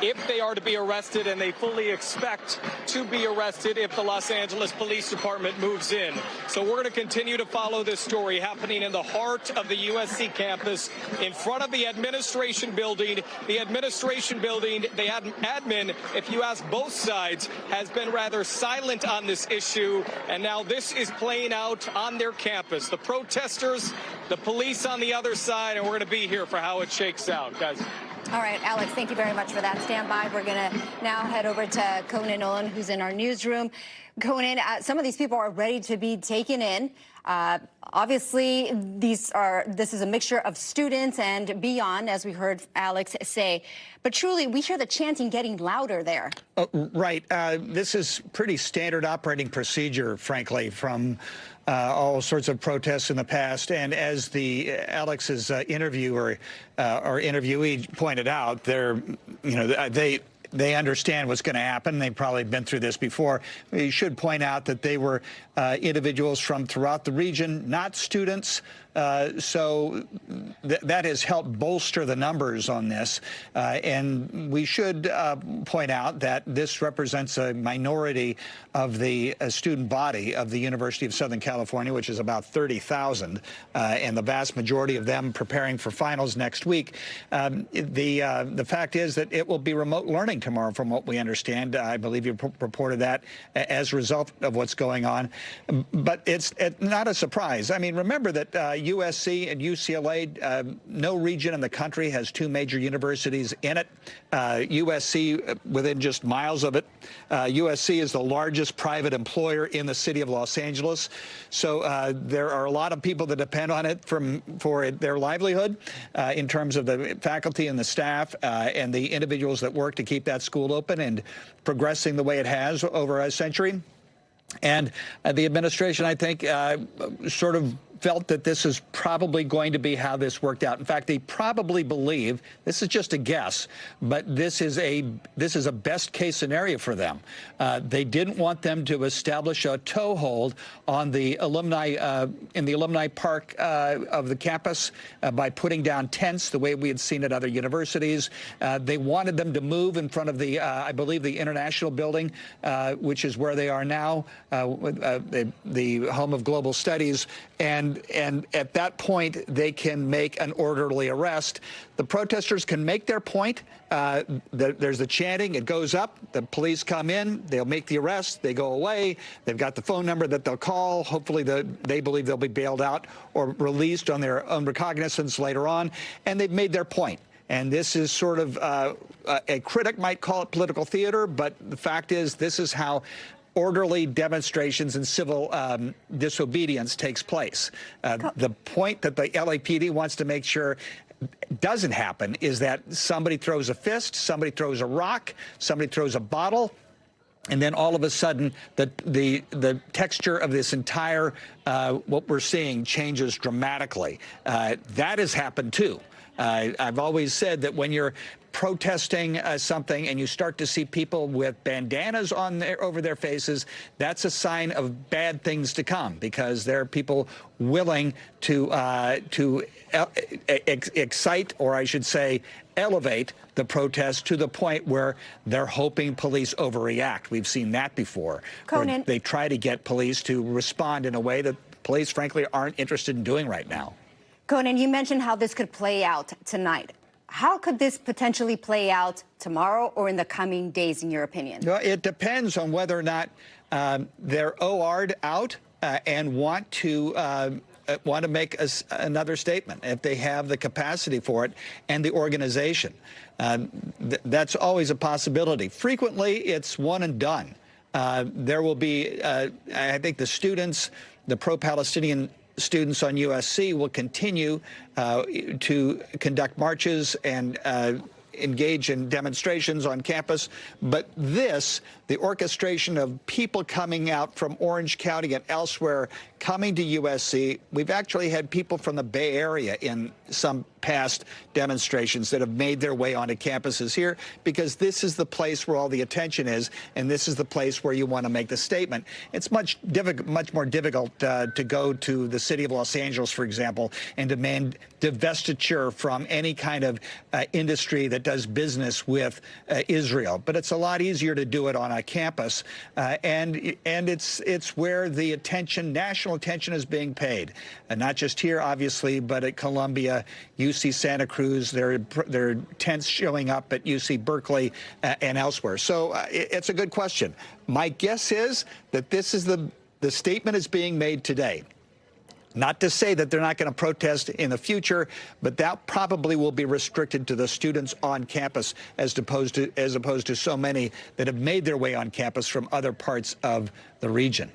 Speaker 18: if they are to be arrested, and they fully expect to be arrested if the Los Angeles Police Department moves in. So we're going to continue to follow this story happening in the heart of the USC campus, in front of the administration building. The administration building, the admin, if you ask both sides, has been rather silent on this issue, and now this is playing out on their campus. The protesters, the police on the other side, and we're going to be here for how it shakes out, guys.
Speaker 16: All right, Alex, thank you very much for that. Stand by. We're going to now head over to Conan Nolan, who's in our newsroom. Conan, some of these people are ready to be taken in. Obviously, this is a mixture of students and beyond, as we heard Alex say. But truly, we hear the chanting getting louder there.
Speaker 13: Right. This is pretty standard operating procedure, frankly, from all sorts of protests in the past. And as Alex's interviewer or interviewee pointed out, they understand what's going to happen. They've probably been through this before. We should point out that they were individuals from throughout the region, not students. So that has helped bolster the numbers on this. And we should point out that this represents a minority of the student body of the University of Southern California, which is about 30,000, and the vast majority of them preparing for finals next week. The fact is that it will be remote learning tomorrow, from what we understand. I believe you reported that as a result of what's going on. But it's not a surprise. I mean, remember that USC and UCLA, no region in the country has two major universities in it. USC, within just miles of it. USC is the largest private employer in the city of Los Angeles. So there are a lot of people that depend on it for their livelihood in terms of the faculty and the staff and the individuals that work to keep that school open and progressing the way it has over a century. And the administration, I think, sort of felt that this is probably going to be how this worked out. In fact, they probably believe, this is just a guess, but this is a best case scenario for them. They didn't want them to establish a toehold on the alumni in the alumni park of the campus by putting down tents the way we had seen at other universities. They wanted them to move in front of the, I believe, the International Building, which is where they are now, the home of global studies. And at that point, they can make an orderly arrest. The protesters can make their point. There's the chanting. It goes up. The police come in. They'll make the arrest. They go away. They've got the phone number that they'll call. Hopefully, they believe they'll be bailed out or released on their own recognizance later on. And they've made their point. And this is sort of a critic might call it political theater, but the fact is this is how orderly demonstrations and civil disobedience takes place. The point that the LAPD wants to make sure doesn't happen is that somebody throws a fist, somebody throws a rock, somebody throws a bottle, and then all of a sudden the texture of this entire what we're seeing changes dramatically. That has happened too. I've always said that when you're protesting something and you start to see people with bandanas over their faces, that's a sign of bad things to come, because there are people willing to excite, or I should say elevate, the protest to the point where they're hoping police overreact. We've seen that before.
Speaker 16: Conan,
Speaker 13: they try to get police to respond in a way that police, frankly, aren't interested in doing right now.
Speaker 16: Conan, you mentioned how this could play out tonight. How could this potentially play out tomorrow or in the coming days, in your opinion?
Speaker 13: Well, it depends on whether or not they're OR'd out and want to make another statement, if they have the capacity for it and the organization. That's always a possibility. Frequently, it's one and done. There will be, I think, the students, the pro-Palestinian students on USC will continue to conduct marches and engage in demonstrations on campus. But the orchestration of people coming out from Orange County and elsewhere coming to USC, we've actually had people from the Bay Area in some past demonstrations that have made their way onto campuses here, because this is the place where all the attention is, and this is the place where you want to make the statement. It's much more difficult to go to the city of Los Angeles, for example, and demand divestiture from any kind of industry that does business with Israel. But it's a lot easier to do it on a campus, and it's where the attention, national attention, is being paid, and not just here, obviously, but at Columbia, UC Santa Cruz. There are tents showing up at UC Berkeley and elsewhere. So it's a good question. My guess is that this is the statement is being made today. Not to say that they're not going to protest in the future, but that probably will be restricted to the students on campus as opposed to so many that have made their way on campus from other parts of the region.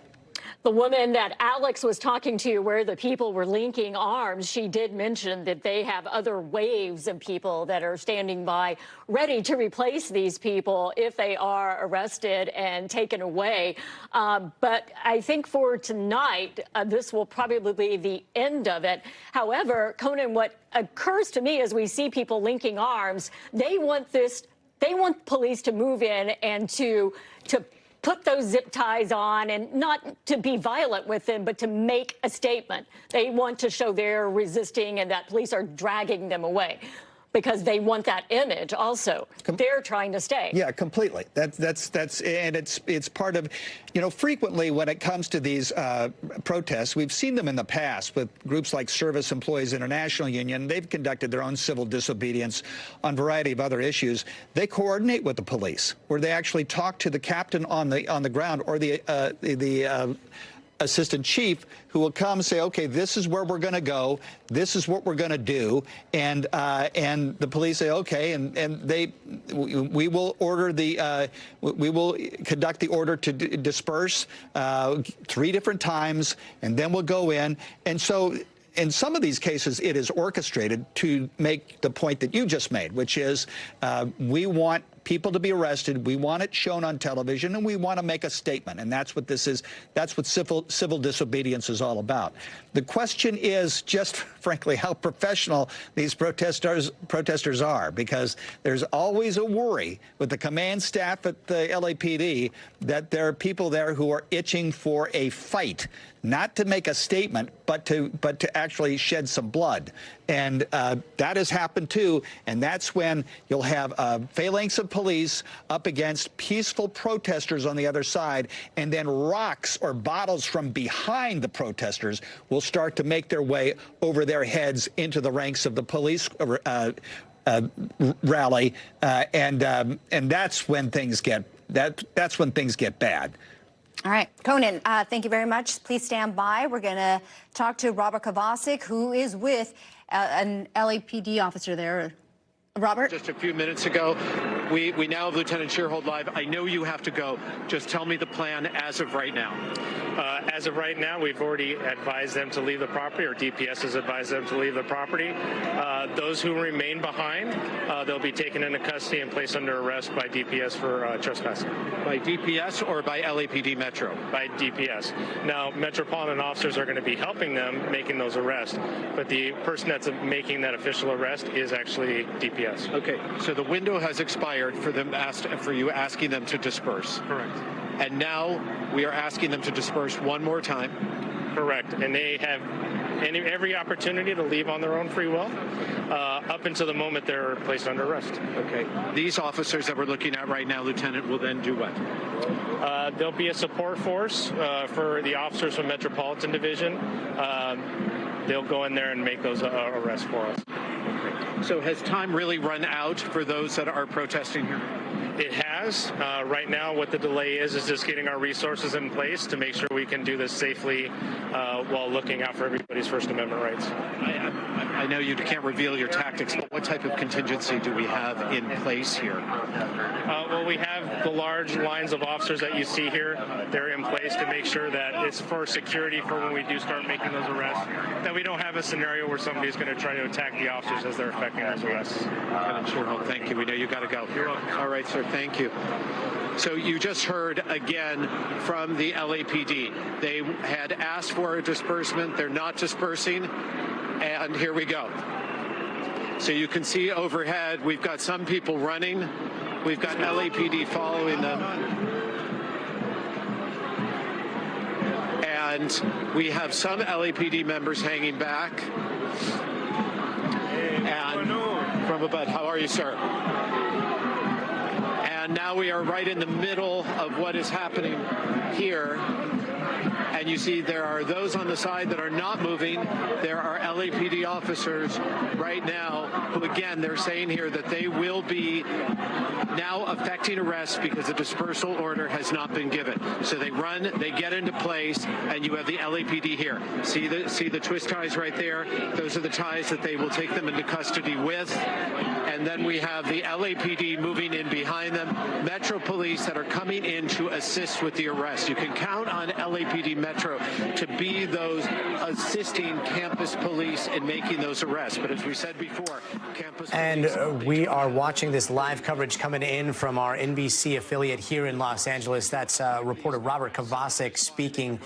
Speaker 14: The woman that Alex was talking to, where the people were linking arms, she did mention that they have other waves of people that are standing by, ready to replace these people if they are arrested and taken away. But I think for tonight, this will probably be the end of it. However, Conan, what occurs to me as we see people linking arms, they want police to move in and to put those zip ties on, and not to be violent with them, but to make a statement. They want to show they're resisting and that police are dragging them away, because they want that image also. They're trying to stay.
Speaker 13: Yeah, completely. That's and it's part of, frequently when it comes to these protests, we've seen them in the past with groups like Service Employees International Union. They've conducted their own civil disobedience on a variety of other issues. They coordinate with the police, where they actually talk to the captain on the ground, or the assistant chief, who will come and say, okay, this is where we're going to go, this is what we're going to do, and the police say, okay, and we will order we will conduct the order to disperse 3 different times, and then we'll go in. And so in some of these cases, it is orchestrated to make the point that you just made, which is we want people to be arrested, we want it shown on television, and we want to make a statement. And that's what this is. That's what civil disobedience is all about. The question is just, frankly, how professional these protesters are, because there's always a worry with the command staff at the LAPD that there are people there who are itching for a fight, not to make a statement, but to actually shed some blood. And that has happened too. And that's when you'll have phalanx of police up against peaceful protesters on the other side, and then rocks or bottles from behind the protesters will start to make their way over their heads into the ranks of the police rally, and that's when things get bad.
Speaker 16: All right, Conan, thank you very much. Please stand by. We're going to talk to Robert Kovacic, who is with an LAPD officer there. Robert?
Speaker 17: Just a few minutes ago, we now have Lieutenant Shearhold live. I know you have to go. Just tell me the plan as of right now.
Speaker 20: As of right now, we've already advised them to leave the property, or DPS has advised them to leave the property. Those who remain behind, they'll be taken into custody and placed under arrest by DPS for trespassing.
Speaker 17: By DPS or by LAPD Metro?
Speaker 20: By DPS. Now, Metropolitan officers are going to be helping them making those arrests, but the person that's making that official arrest is actually DPS.
Speaker 17: Okay, so the window has expired for you asking them to disperse.
Speaker 20: Correct.
Speaker 17: And now we are asking them to disperse one more time.
Speaker 20: Correct. And they have every opportunity to leave on their own free will up until the moment they're placed under arrest.
Speaker 17: Okay. These officers that we're looking at right now, Lieutenant, will then do what?
Speaker 20: There'll be a support force for the officers from Metropolitan Division. They'll go in there and make those arrests for us.
Speaker 17: Okay. So has time really run out for those that are protesting here?
Speaker 20: It has. Right now, what the delay is just getting our resources in place to make sure we can do this safely while looking out for everybody's First Amendment rights.
Speaker 17: I know you can't reveal your tactics, but what type of contingency do we have in place here?
Speaker 20: Well, we have the large lines of officers that you see here. They're in place to make sure that it's for security for when we do start making those arrests, that we don't have a scenario where somebody's going to try to attack the officers as they're effecting those arrests.
Speaker 17: Thank you. We know you got to go. All right, sir. Thank you. So you just heard again from the LAPD. They had asked for a disbursement. They're not dispersing. And here we go. So you can see overhead, we've got some people running. We've got LAPD following them. And we have some LAPD members hanging back. And from about, how are you, sir? And now we are right in the middle of what is happening here. And you see there are those on the side that are not moving. There are LAPD officers right now who, again, they're saying here that they will be now effecting arrests because the dispersal order has not been given. So they run, they get into place, and you have the LAPD here. See the twist ties right there? Those are the ties that they will take them into custody with. And then we have the LAPD moving in behind them, Metro Police that are coming in to assist with the arrest. You can count on LAPD Metro to be those assisting campus police in making those arrests. But as we said before, campus police...
Speaker 2: And we are watching this live coverage coming in from our NBC affiliate here in Los Angeles. That's reporter Robert Kovacic speaking,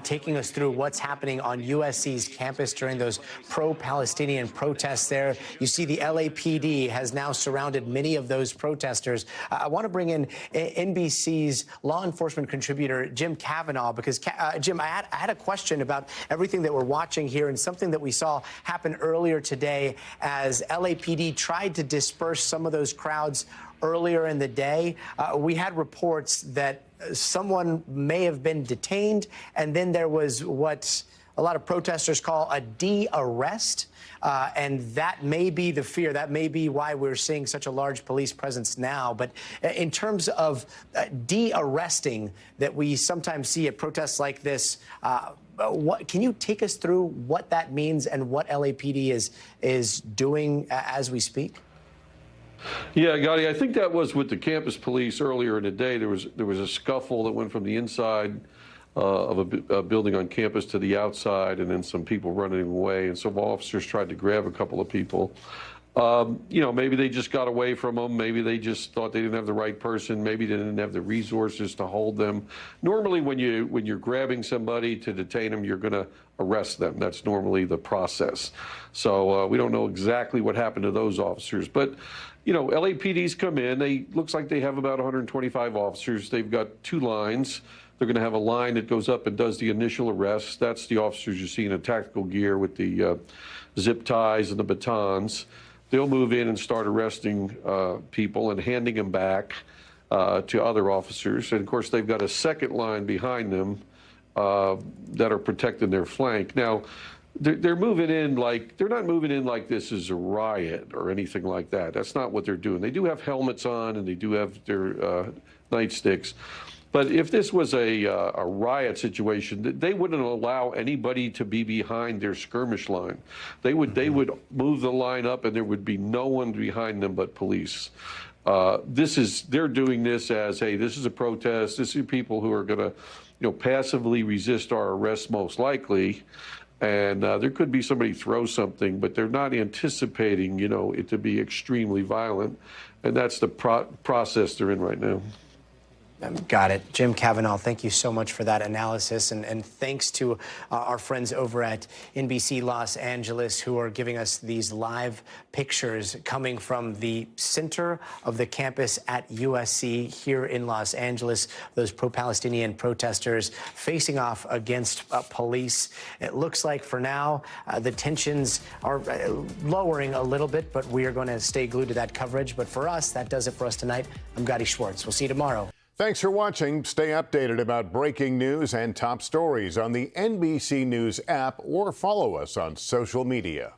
Speaker 2: taking us through what's happening on USC's campus during those pro-Palestinian protests there. You see the LAPD has now surrounded many of those protesters. I want to bring in NBC's law enforcement contributor, Jim Kavanaugh, because, Jim, I had a question about everything that we're watching here and something that we saw happen earlier today as LAPD tried to disperse some of those crowds earlier in the day. We had reports that someone may have been detained, and then there was what a lot of protesters call a de-arrest. And that may be the fear. That may be why we're seeing such a large police presence now. But in terms of de-arresting that we sometimes see at protests like this, can you take us through what that means and what LAPD is doing as we speak?
Speaker 21: Yeah, Gadi, I think that was with the campus police earlier in the day. There was a scuffle that went from the inside of a building on campus to the outside, and then some people running away, and some officers tried to grab a couple of people. You know, maybe they just got away from them. Maybe they just thought they didn't have the right person. Maybe they didn't have the resources to hold them. Normally, when you're grabbing somebody to detain them, you're going to arrest them. That's normally the process. So we don't know exactly what happened to those officers, but you know, LAPD's come in. Looks like they have about 125 officers. They've got two lines. They're going to have a line that goes up and does the initial arrest. That's the officers you see in a tactical gear with the zip ties and the batons. They'll move in and start arresting people and handing them back to other officers. And, of course, they've got a second line behind them that are protecting their flank. Now, they're moving in like, they're not moving in like this is a riot or anything like that. That's not what they're doing. They do have helmets on and they do have their nightsticks. But if this was a riot situation, they wouldn't allow anybody to be behind their skirmish line. They would move the line up, and there would be no one behind them but police. They're doing this as, hey, this is a protest. This is people who are going to, you know, passively resist our arrest most likely. And there could be somebody throw something, but they're not anticipating, you know, it to be extremely violent. And that's the process they're in right now.
Speaker 2: Got it. Jim Kavanaugh, thank you so much for that analysis. And thanks to our friends over at NBC Los Angeles who are giving us these live pictures coming from the center of the campus at USC here in Los Angeles. Those pro-Palestinian protesters facing off against police. It looks like for now the tensions are lowering a little bit, but we are going to stay glued to that coverage. But for us, that does it for us tonight. I'm Gadi Schwartz. We'll see you tomorrow.
Speaker 22: Thanks for watching. Stay updated about breaking news and top stories on the NBC News app or follow us on social media.